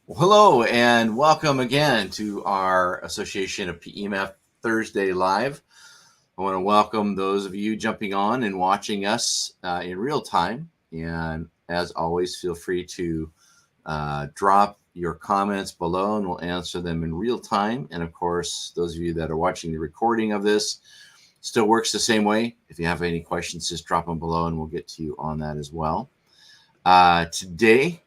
Well, hello and welcome again to our Association of PEMF Thursday Live. I want to welcome those of you jumping on and watching us in real time. And as always, feel free to drop your comments below and we'll answer them in real time. And of course, those of you that are watching the recording of this still works the same way. If you have any questions, just drop them below and we'll get to you on that as well. Today,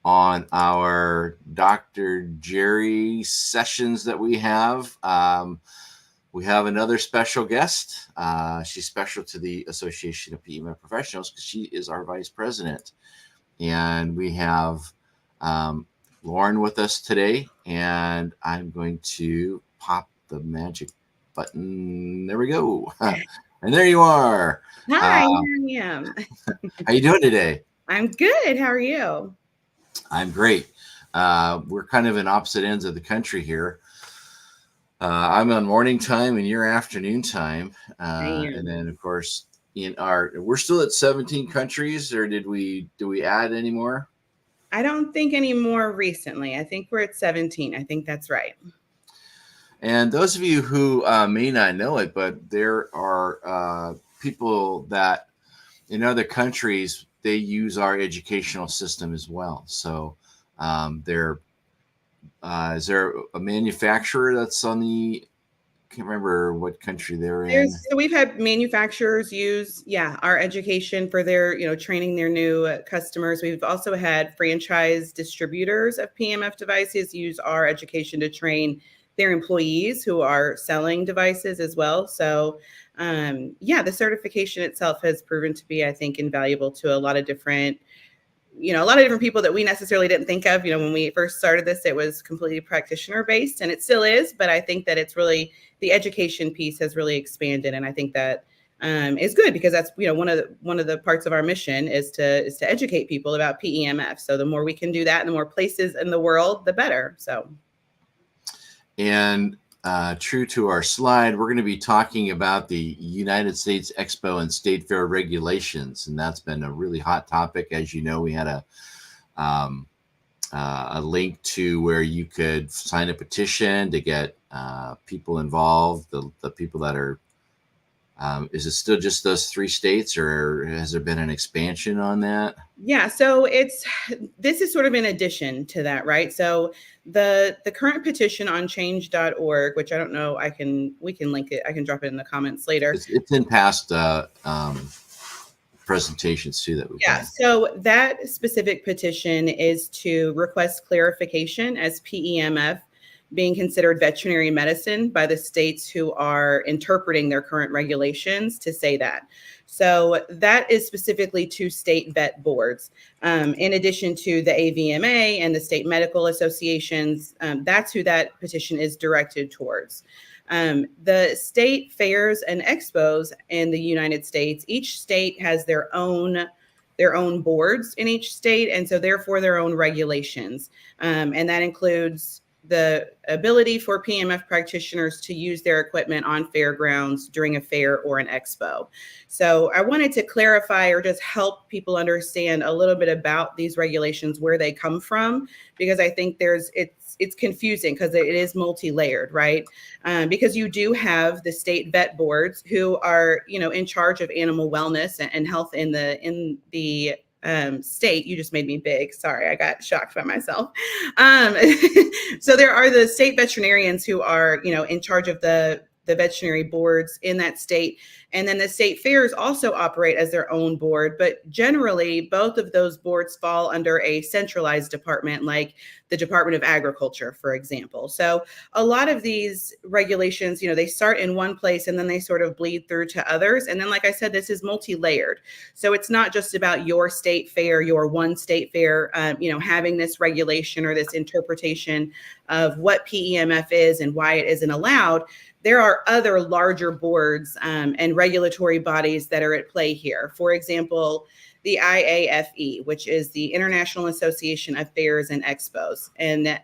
on our Dr. Jerry sessions that we have another special guest. She's special to the Association of PEMF Professionals because she is our vice president. And we have Lauren with us today, and I'm going to pop the magic button. There we go. And there you are. Hi, here I am. How you doing today? I'm good. How are you? I'm great. We're kind of in opposite ends of the country here. I'm on morning time and you're afternoon time. And then of course we're still at 17 countries, or do we add any more? I don't think any more recently. I think we're at 17. I think that's right. And those of you who may not know it, but there are people that in other countries, they use our educational system as well. So is there a manufacturer that's on the, I can't remember what country they're in. So we've had manufacturers use, our education for their, training their new customers. We've also had franchise distributors of PEMF devices use our education to train their employees who are selling devices as well. So the certification itself has proven to be, I think, invaluable to a lot of different people that we necessarily didn't think of. When we first started this, it was completely practitioner based, and it still is. But I think that it's really, the education piece has really expanded, and I think that is good because that's one of the parts of our mission is to educate people about PEMF. So the more we can do that, in the more places in the world, the better. So. And true to our slide, we're going to be talking about the United States Expo and State Fair regulations, and that's been a really hot topic. As you know, we had a link to where you could sign a petition to get people involved. The people that are, is it still just those 3 states, or has there been an expansion on that? Yeah, so this is sort of in addition to that, right? So the current petition on change.org, which I don't know, we can link it. I can drop it in the comments later. It's in past presentations too that we've done. So that specific petition is to request clarification as PEMF being considered veterinary medicine by the states who are interpreting their current regulations to say that. So that is specifically to state vet boards. In addition to the AVMA and the state medical associations, that's who that petition is directed towards. The state fairs and expos in the United States, each state has their own boards in each state, and so therefore their own regulations. And that includes the ability for PEMF practitioners to use their equipment on fairgrounds during a fair or an expo. So I wanted to clarify or just help people understand a little bit about these regulations, where they come from, because I think it's confusing because it is multi-layered, right? Because you do have the state vet boards who are, in charge of animal wellness and health in the state. You just made me big. Sorry, I got shocked by myself. So there are the state veterinarians who are, in charge of the veterinary boards in that state. And then the state fairs also operate as their own board, but generally both of those boards fall under a centralized department, like the Department of Agriculture, for example. So a lot of these regulations, they start in one place and then they sort of bleed through to others. And then, like I said, this is multi-layered. So it's not just about your state fair, your one state fair, having this regulation or this interpretation of what PEMF is and why it isn't allowed. There are other larger boards and regulatory bodies that are at play here. For example, the IAFE, which is the International Association of Fairs and Expos. And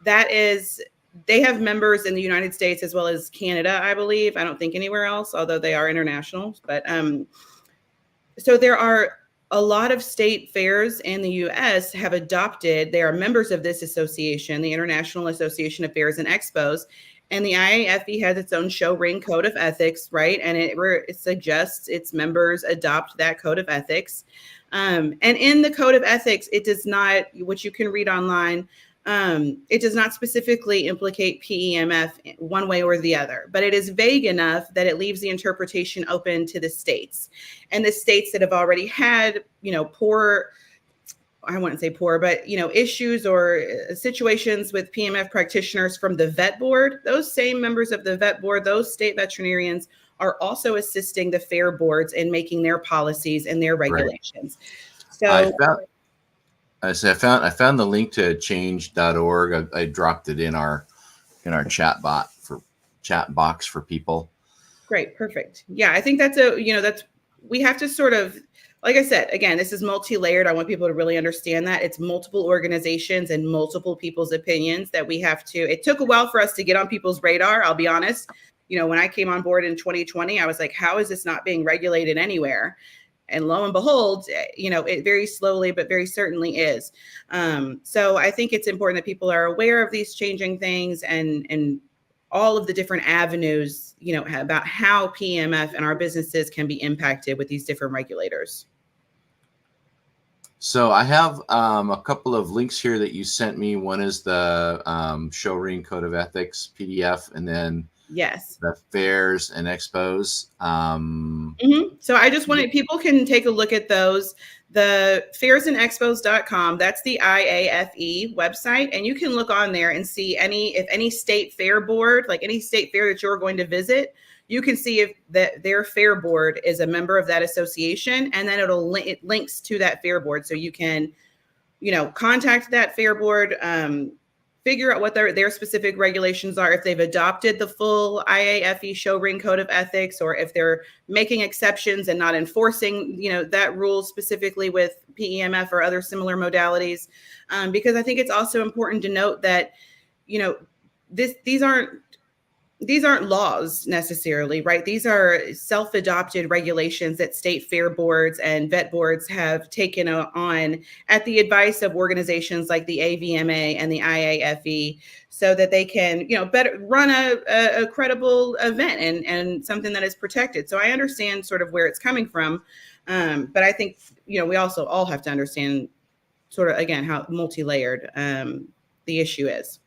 that is, they have members in the United States as well as Canada, I believe. I don't think anywhere else, although they are international. But so there are a lot of state fairs in the US have adopted, they are members of this association, the International Association of Fairs and Expos, and the IAFE has its own show ring code of ethics, right? And it suggests its members adopt that code of ethics. And in the code of ethics, it does not, which you can read online, it does not specifically implicate PEMF one way or the other, but it is vague enough that it leaves the interpretation open to the states. And the states that have already had, poor, I wouldn't say poor, but, issues or situations with PEMF practitioners from the vet board, those same members of the vet board, those state veterinarians are also assisting the fair boards in making their policies and their regulations. Right. So I found the link to change.org. I dropped it in our chat box for people. Great, perfect. Yeah, I think that's we have to sort of, like I said, again, this is multi-layered. I want people to really understand that it's multiple organizations and multiple people's opinions that we have to, it took a while for us to get on people's radar. I'll be honest. When I came on board in 2020, I was like, how is this not being regulated anywhere? And lo and behold, it very slowly, but very certainly is. So I think it's important that people are aware of these changing things and all of the different avenues, about how PEMF and our businesses can be impacted with these different regulators. So I have a couple of links here that you sent me. One is the show ring code of ethics PDF, and then yes, the fairs and expos. So I just wanted, people can take a look at those. The fairsandexpos.com, that's the IAFE website. And you can look on there and see if any state fair board, like any state fair that you're going to visit, you can see if their fair board is a member of that association, and then it links to that fair board. So you can, contact that fair board, figure out what their specific regulations are, if they've adopted the full IAFE show ring code of ethics, or if they're making exceptions and not enforcing, that rule specifically with PEMF or other similar modalities. Because I think it's also important to note that, these aren't laws necessarily, right? These are self-adopted regulations that state fair boards and vet boards have taken on at the advice of organizations like the AVMA and the IAFE, so that they can, better run a credible event and something that is protected. So I understand sort of where it's coming from, but I think, we also all have to understand sort of, again, how multi-layered the issue is.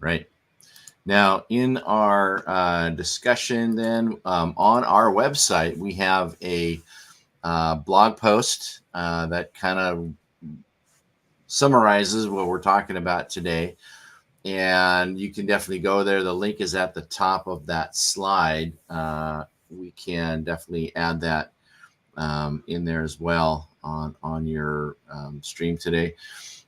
Right. Now, in our discussion then, on our website, we have a blog post that kind of summarizes what we're talking about today. And you can definitely go there. The link is at the top of that slide. We can definitely add that in there as well on your stream today.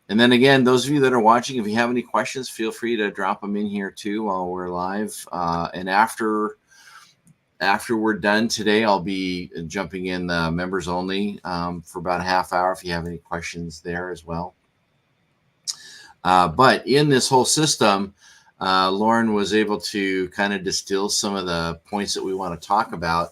And then again, those of you that are watching, if you have any questions, feel free to drop them in here too while we're live. And after we're done today, I'll be jumping in the members only for about a half hour if you have any questions there as well. But in this whole system, Lauren was able to kind of distill some of the points that we want to talk about.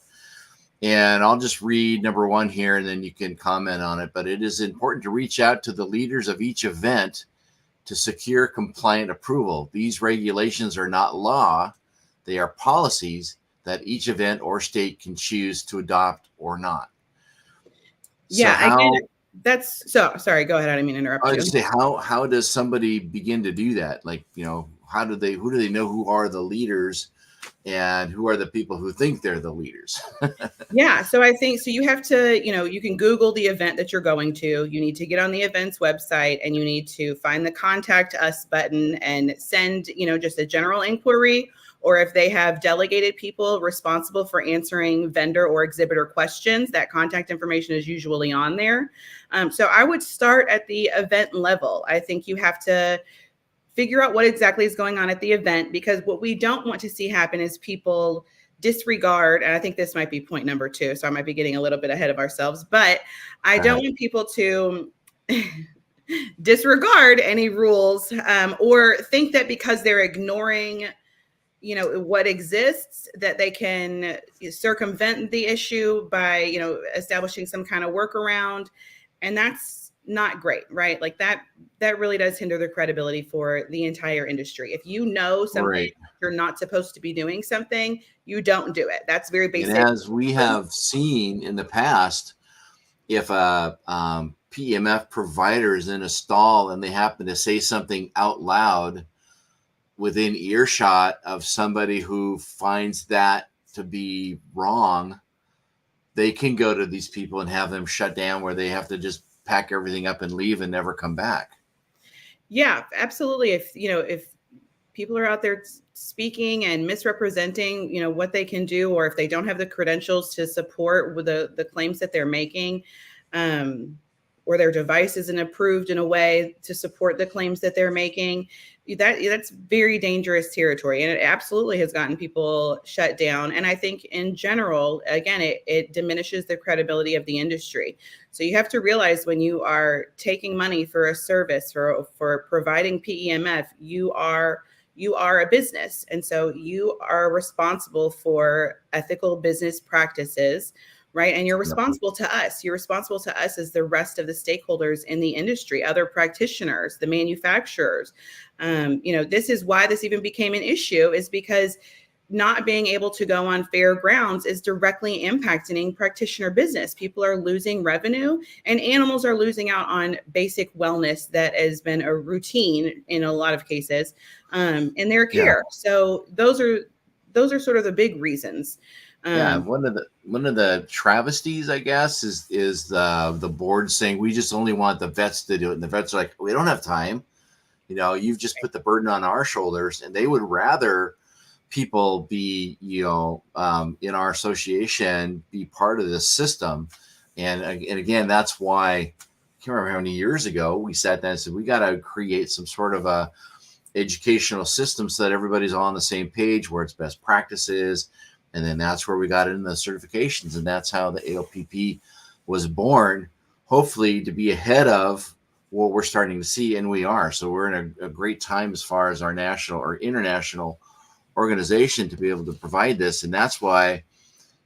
And I'll just read number one here, and then you can comment on it. But it is important to reach out to the leaders of each event to secure compliant approval. These regulations are not law. They are policies that each event or state can choose to adopt or not. Yeah, sorry, go ahead. I didn't mean to interrupt you. I was going to say, how does somebody begin to do that? Like, who do they know who are the leaders? And who are the people who think they're the leaders? Yeah. So I think, you have to, you can Google the event that you're going to. You need to get on the event's website, and you need to find the contact us button and send, just a general inquiry, or if they have delegated people responsible for answering vendor or exhibitor questions, that contact information is usually on there. So I would start at the event level. I think you have to figure out what exactly is going on at the event, because what we don't want to see happen is people disregard, and I think this might be point number 2, so I might be getting a little bit ahead of ourselves, but I don't want people to disregard any rules or think that because they're ignoring what exists, that they can circumvent the issue by, establishing some kind of workaround. And that's not great, right? Like that really does hinder the credibility for the entire industry. If you know something, Right. you're not supposed to be doing something, you don't do it. That's very And basic. as we have seen in the past, if a PEMF provider is in a stall and they happen to say something out loud within earshot of somebody who finds that to be wrong, they can go to these people and have them shut down, where they have to just pack everything up and leave and never come back. Yeah, absolutely. If people are out there speaking and misrepresenting, what they can do, or if they don't have the credentials to support with the claims that they're making, or their device isn't approved in a way to support the claims that they're making, that's very dangerous territory. And it absolutely has gotten people shut down. And I think in general, again, it diminishes the credibility of the industry. So you have to realize, when you are taking money for a service, for providing PEMF, you are a business. And so you are responsible for ethical business practices, right? And you're responsible to us. You're responsible to us as the rest of the stakeholders in the industry, other practitioners, the manufacturers. This is why this even became an issue, is because not being able to go on fairgrounds is directly impacting practitioner business. People are losing revenue, and animals are losing out on basic wellness that has been a routine in a lot of cases in their care. Yeah. So those are sort of the big reasons. One of the travesties, I guess, is the board saying we just only want the vets to do it, and the vets are like, we don't have time. You've just put the burden on our shoulders, and they would rather people be, in our association, be part of this system. And again, that's why, I can't remember how many years ago we sat down and said, we got to create some sort of a educational system so that everybody's all on the same page, where it's best practices. And then that's where we got into the certifications. And that's how the AOPP was born, hopefully to be ahead of what we're starting to see. And we are. So we're in a great time as far as our national or international organization to be able to provide this. And that's why,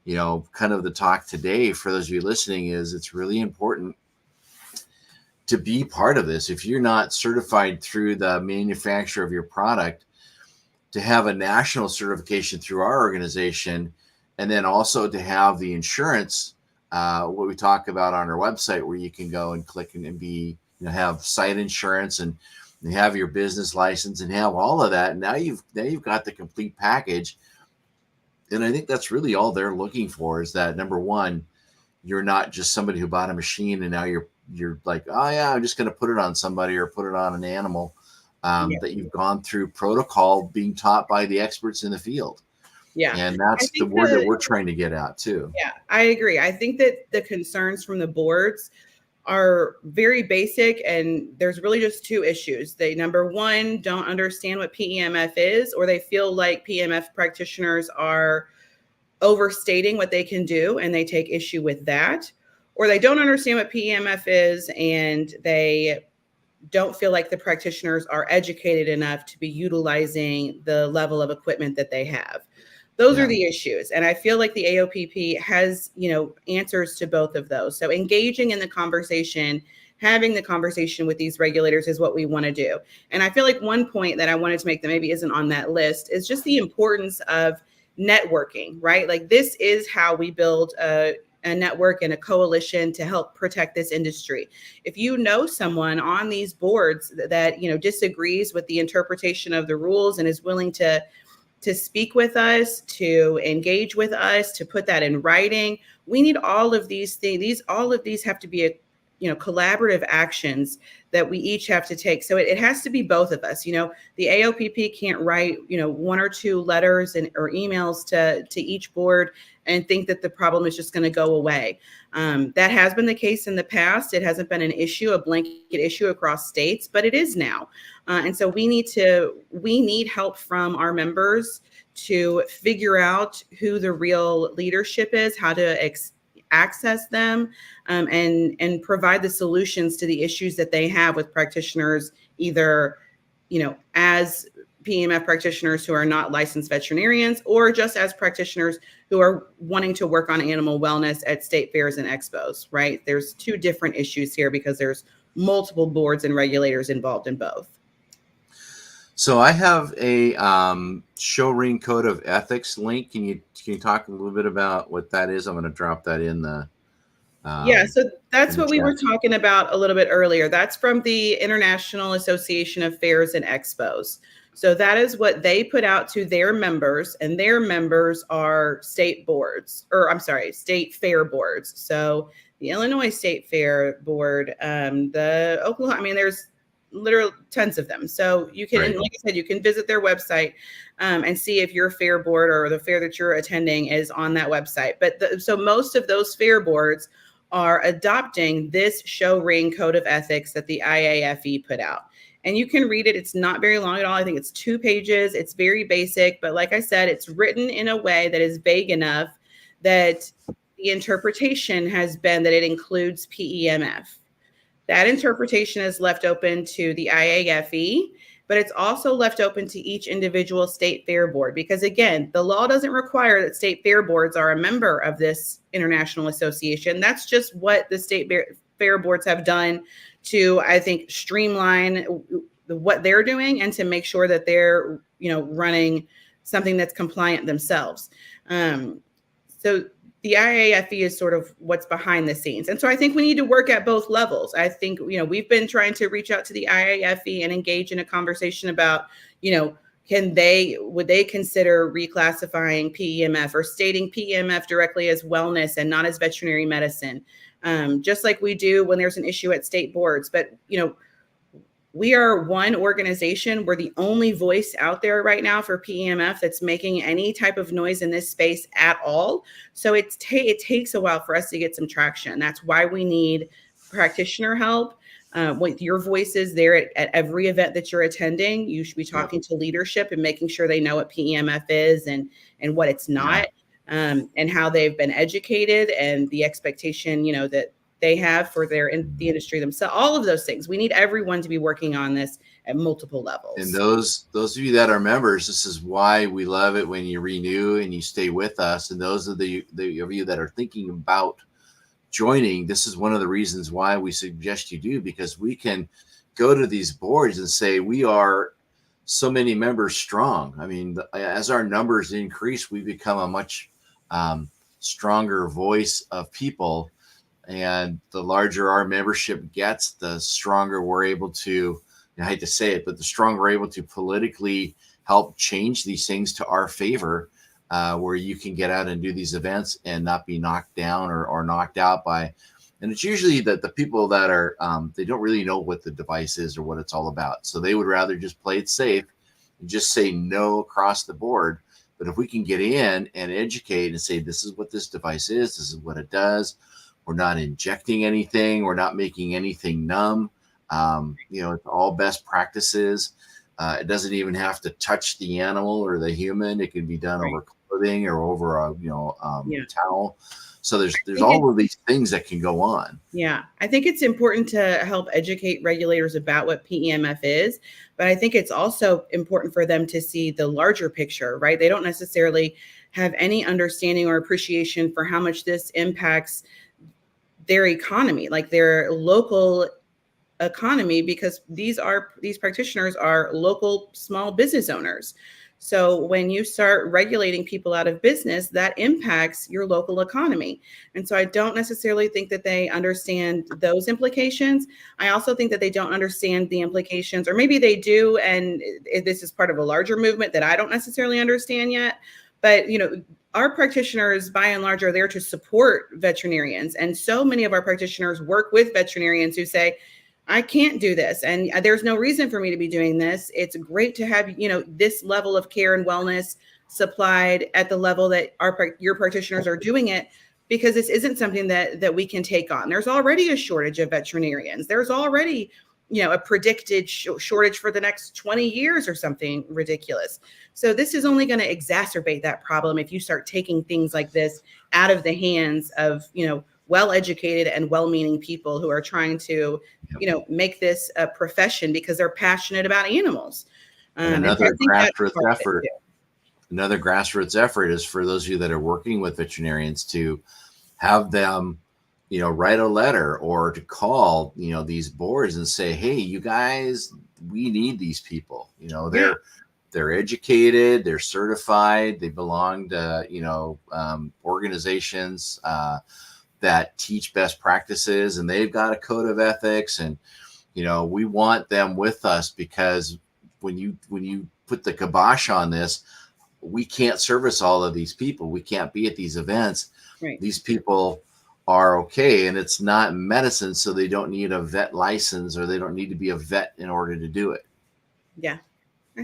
kind of the talk today for those of you listening is, it's really important to be part of this. If you're not certified through the manufacturer of your product, to have a national certification through our organization, and then also to have the insurance, what we talk about on our website, where you can go and click and be, have site insurance and have your business license and have all of that. And now you've got the complete package. And I think that's really all they're looking for, is that, number one, you're not just somebody who bought a machine and now you're like, oh yeah, I'm just going to put it on somebody or put it on an animal. That you've gone through protocol, being taught by the experts in the field. Yeah. And that's the word that we're trying to get out too. Yeah, I agree. I think that the concerns from the boards are very basic, and there's really just two issues. They, number one, don't understand what PEMF is, or they feel like PEMF practitioners are overstating what they can do, and they take issue with that. Or they don't understand what PEMF is, and they don't feel like the practitioners are educated enough to be utilizing the level of equipment that they have. Those are the issues. And I feel like the AOPP has, answers to both of those. So engaging in the conversation, having the conversation with these regulators is what we want to do. And I feel like one point that I wanted to make that maybe isn't on that list is just the importance of networking, right? Like, this is how we build a network and a coalition to help protect this industry. If you know someone on these boards that, disagrees with the interpretation of the rules and is willing to speak with us, to engage with us, to put that in writing, we need all of these things. All of these have to be collaborative actions that we each have to take. So it has to be both of us. The AOPP can't write, one or two letters or emails to each board and think that the problem is just going to go away. That has been the case in the past. It hasn't been an issue, a blanket issue across states, but it is now. And so we need help from our members to figure out who the real leadership is, how to access them, and provide the solutions to the issues that they have with practitioners, either, as PEMF practitioners who are not licensed veterinarians, or just as practitioners who are wanting to work on animal wellness at state fairs and expos, right? There's two different issues here because there's multiple boards and regulators involved in both. So I have a show ring code of ethics link. Can you talk a little bit about what that is? I'm going to drop that in the so that's what we chat. were talking about a little bit earlier. That's from the International Association of Fairs and Expos. So that is what they put out to their members, and their members are state boards, or I'm sorry, state fair boards. So the Illinois State Fair Board, the Oklahoma, I mean, there's literally tons of them. So you can, Right. like I said, you can visit their website and see if your fair board or the fair that you're attending is on that website. But so most of those fair boards are adopting this show ring code of ethics that the IAFE put out. And you can read it. It's not very long at all. I think it's 2 pages. It's very basic. But like I said, it's written in a way that is vague enough that the interpretation has been that it includes PEMF. That interpretation is left open to the IAFE, but it's also left open to each individual state fair board because, again, the law doesn't require that state fair boards are a member of this international association. That's just what the state fair boards have done to, I think, streamline what they're doing and to make sure that they're, running something that's compliant themselves. So the IAFE is sort of what's behind the scenes. And so I think we need to work at both levels. I think, we've been trying to reach out to the IAFE and engage in a conversation about, would they consider reclassifying PEMF or stating PEMF directly as wellness and not as veterinary medicine, just like we do when there's an issue at state boards. But, we are one organization. We're the only voice out there right now for PEMF that's making any type of noise in this space at all. So it takes a while for us to get some traction. That's why we need practitioner help. With your voices there at every event that you're attending, you should be talking to leadership and making sure they know what PEMF is and what it's not, and how they've been educated and the expectation, that they have for the industry themselves. All of those things. We need everyone to be working on this at multiple levels. And those of you that are members, this is why we love it when you renew and you stay with us. And those of the of you that are thinking about joining, this is one of the reasons why we suggest you do, because we can go to these boards and say we are so many members strong. I mean, as our numbers increase, we become a much stronger voice of people. And the larger our membership gets, the stronger we're able to, I hate to say it, but the stronger we're able to politically help change these things to our favor, where you can get out and do these events and not be knocked down or knocked out by. And it's usually that the people that are, they don't really know what the device is or what it's all about. So they would rather just play it safe and just say no across the board. But if we can get in and educate and say, this is what this device is, this is what it does. We're not injecting anything. We're not making anything numb. It's all best practices. It doesn't even have to touch the animal or the human. It can be done over clothing or over a towel. So there's all of these things that can go on. Yeah, I think it's important to help educate regulators about what PEMF is, but I think it's also important for them to see the larger picture, right? They don't necessarily have any understanding or appreciation for how much this impacts their economy, like their local economy, because these practitioners are local small business owners. So when you start regulating people out of business, that impacts your local economy. And so I don't necessarily think that they understand those implications. I also think that they don't understand the implications, or maybe they do, and this is part of a larger movement that I don't necessarily understand yet. But, our practitioners, by and large, are there to support veterinarians. And so many of our practitioners work with veterinarians who say, I can't do this, and there's no reason for me to be doing this. It's great to have, this level of care and wellness supplied at the level that your practitioners are doing it, because this isn't something that we can take on. There's already a shortage of veterinarians. There's already, a predicted shortage for the next 20 years or something ridiculous. So this is only going to exacerbate that problem if you start taking things like this out of the hands of, well-educated and well-meaning people who are trying to, make this a profession because they're passionate about animals. And And so I another think that's grassroots part of it effort. too. Another grassroots effort is for those of you that are working with veterinarians to have them, write a letter or to call, these boards and say, hey, you guys, we need these people. Yeah, They're educated, they're certified, they belong to, organizations that teach best practices, and they've got a code of ethics, and we want them with us, because when you put the kibosh on this, we can't service all of these people. We can't be at these events. right. These people are okay, and it's not medicine, so they don't need a vet license, or they don't need to be a vet in order to do it. Yeah.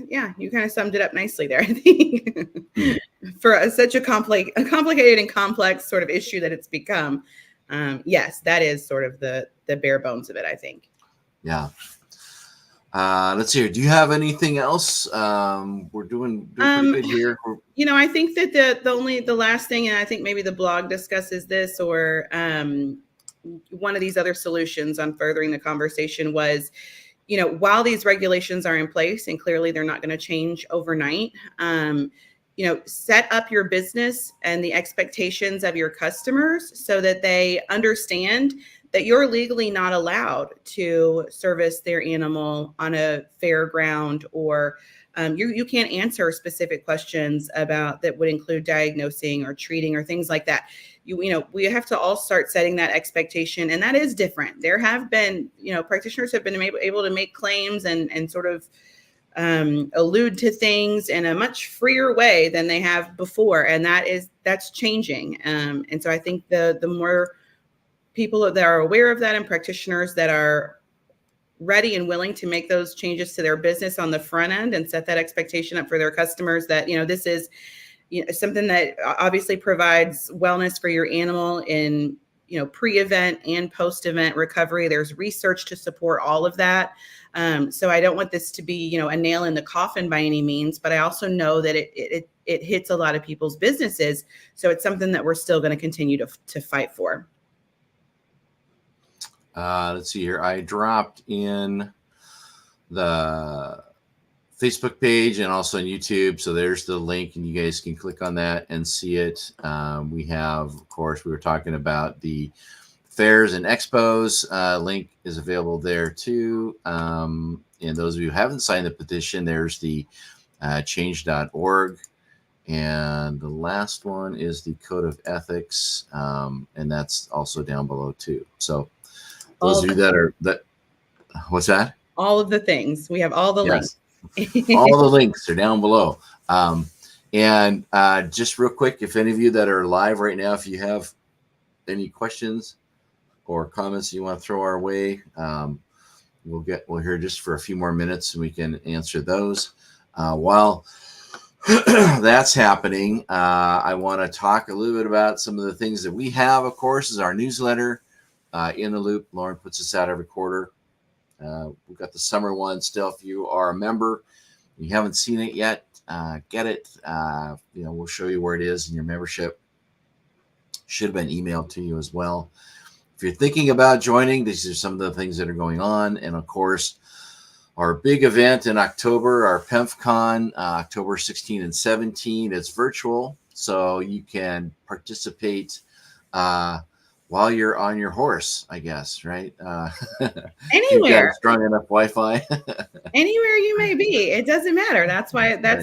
Yeah, you kind of summed it up nicely there, I think. For such a complicated and complex sort of issue that it's become. Yes, that is sort of the bare bones of it, I think. Yeah. Let's see here. Do you have anything else? We're doing pretty good here. I think that the last thing, and I think maybe the blog discusses this, or one of these other solutions on furthering the conversation was, while these regulations are in place, and clearly they're not going to change overnight, set up your business and the expectations of your customers so that they understand that you're legally not allowed to service their animal on a fairground, or you can't answer specific questions about that would include diagnosing or treating or things like that. We have to all start setting that expectation, and that is different. There have been, practitioners have been able to make claims and sort of allude to things in a much freer way than they have before, and that's changing. And so I think the more people that are aware of that, and practitioners that are ready and willing to make those changes to their business on the front end and set that expectation up for their customers, that this is something that obviously provides wellness for your animal in pre-event and post-event recovery. There's research to support all of that. So I don't want this to be a nail in the coffin by any means, but I also know that it hits a lot of people's businesses. So it's something that we're still going to continue to fight for. Let's see here. I dropped in the Facebook page and also on YouTube. So there's the link, and you guys can click on that and see it. We have, of course, we were talking about the fairs and expos. Link is available there too. And those of you who haven't signed the petition, there's the change.org. And the last one is the code of ethics. And that's also down below too. So those of you what's that? All of the things. We have all the links. All the links are down below. And just real quick, if any of you that are live right now, if you have any questions or comments you want to throw our way, we'll hear just for a few more minutes and we can answer those. While that's happening, I want to talk a little bit about some of the things that we have. Of course, is our newsletter, In the Loop. Lauren puts this out every quarter. We've got the summer one still. If you are a member, you haven't seen it yet, get it. We'll show you where it is in your membership. Should have been emailed to you as well. If you're thinking about joining, these are some of the things that are going on. And of course, our big event in October, our PEMF Con, October 16 and 17, it's virtual. So you can participate while you're on your horse, I guess, right? Anywhere. You've got strong enough Wi-Fi. Anywhere you may be, it doesn't matter. That's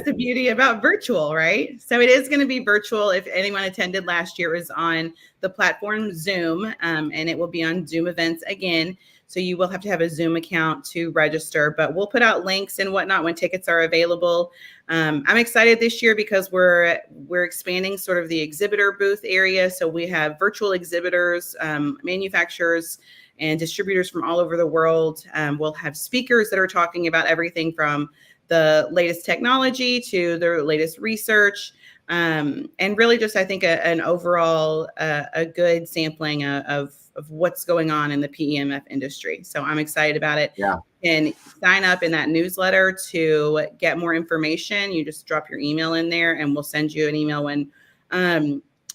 the beauty about virtual, right? So it is going to be virtual. If anyone attended last year, it was on the platform Zoom, and it will be on Zoom events again. So you will have to have a Zoom account to register, but we'll put out links and whatnot when tickets are available. I'm excited this year because we're expanding sort of the exhibitor booth area. So we have virtual exhibitors, manufacturers, and distributors from all over the world. We'll have speakers that are talking about everything from the latest technology to the latest research. And really just, I think, an overall a good sampling of what's going on in the PEMF industry. So I'm excited about it. Yeah. And sign up in that newsletter to get more information. You just drop your email in there and we'll send you an email when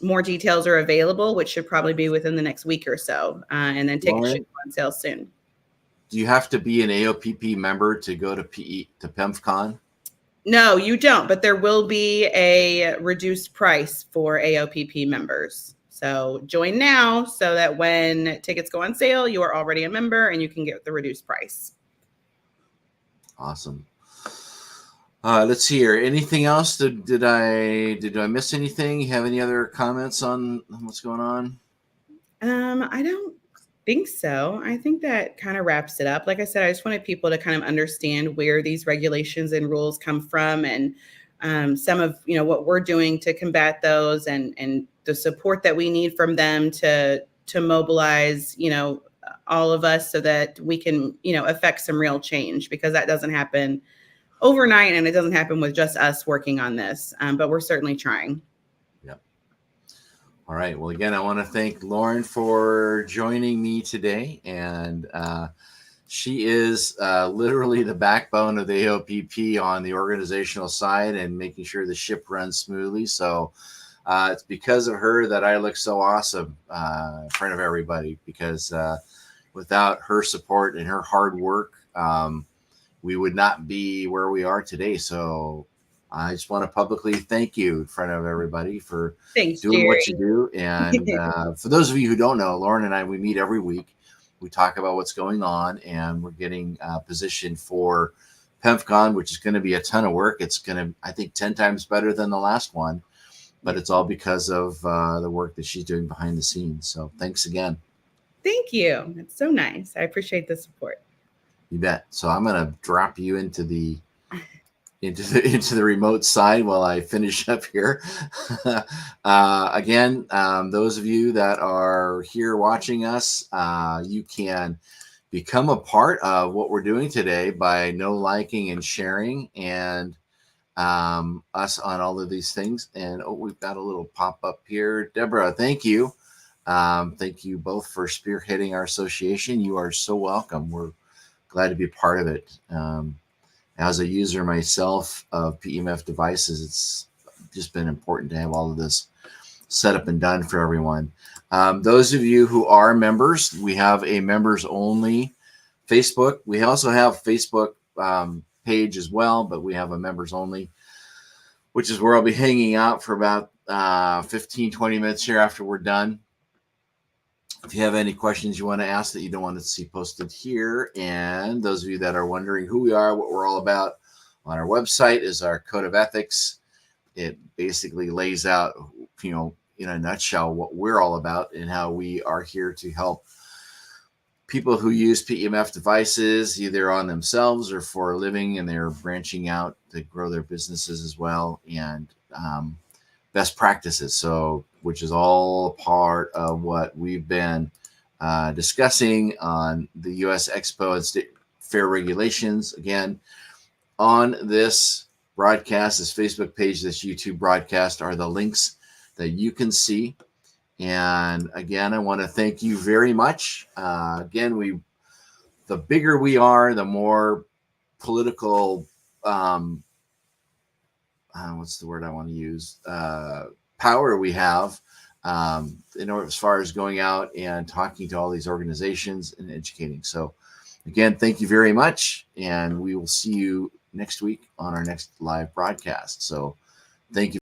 more details are available, which should probably be within the next week or so. And then tickets should go on sale soon. Do you have to be an AOPP member to go to PEMFCon? No, you don't, but there will be a reduced price for AOPP members. So join now so that when tickets go on sale, you are already a member and you can get the reduced price. Awesome. Let's see here. Anything else? Did I miss anything? You have any other comments on what's going on? I don't think so. I think that kind of wraps it up. Like I said, I just wanted people to kind of understand where these regulations and rules come from, and some of what we're doing to combat those, and the support that we need from them to mobilize all of us so that we can affect some real change, because that doesn't happen overnight and it doesn't happen with just us working on this. But we're certainly trying. Yep. All right. Well, again, I want to thank Lauren for joining me today. And she is literally the backbone of the AOPP on the organizational side and making sure the ship runs smoothly. So it's because of her that I look so awesome in front of everybody, because without her support and her hard work, we would not be where we are today. So I just want to publicly thank you in front of everybody for Thanks, doing Jerry. what you do. And for those of you who don't know, Lauren and I, we meet every week. We talk about what's going on, and we're getting positioned for PEMFCon, which is going to be a ton of work. It's going to, I think, 10 times better than the last one, but it's all because of the work that she's doing behind the scenes. So thanks again. Thank you. It's so nice. I appreciate the support. You bet. So I'm going to drop you into the remote side while I finish up here. Again, those of you that are here watching us, you can become a part of what we're doing today by liking and sharing, and us on all of these things. And we've got a little pop-up here. Deborah, thank you. Thank you both for spearheading our association. You are so welcome. We're glad to be a part of it. As a user myself of PEMF devices, it's just been important to have all of this set up and done for everyone. Those of you who are members, we have a members only Facebook. We also have Facebook page as well, but we have a members only, which is where I'll be hanging out for about 15, 20 minutes here after we're done. If you have any questions you want to ask that you don't want to see posted here, and those of you that are wondering who we are, what we're all about, on our website is our code of ethics. It basically lays out, in a nutshell, what we're all about and how we are here to help people who use PEMF devices either on themselves or for a living, and they're branching out to grow their businesses as well, and best practices. So, which is all part of what we've been discussing on the U.S. Expo and State Fair regulations. Again, on this broadcast, this Facebook page, this YouTube broadcast are the links that you can see. And again, I want to thank you very much. Again, the bigger we are, the more political, what's the word I want to use? Power we have, as far as going out and talking to all these organizations and educating. So again, thank you very much. And we will see you next week on our next live broadcast. So thank you.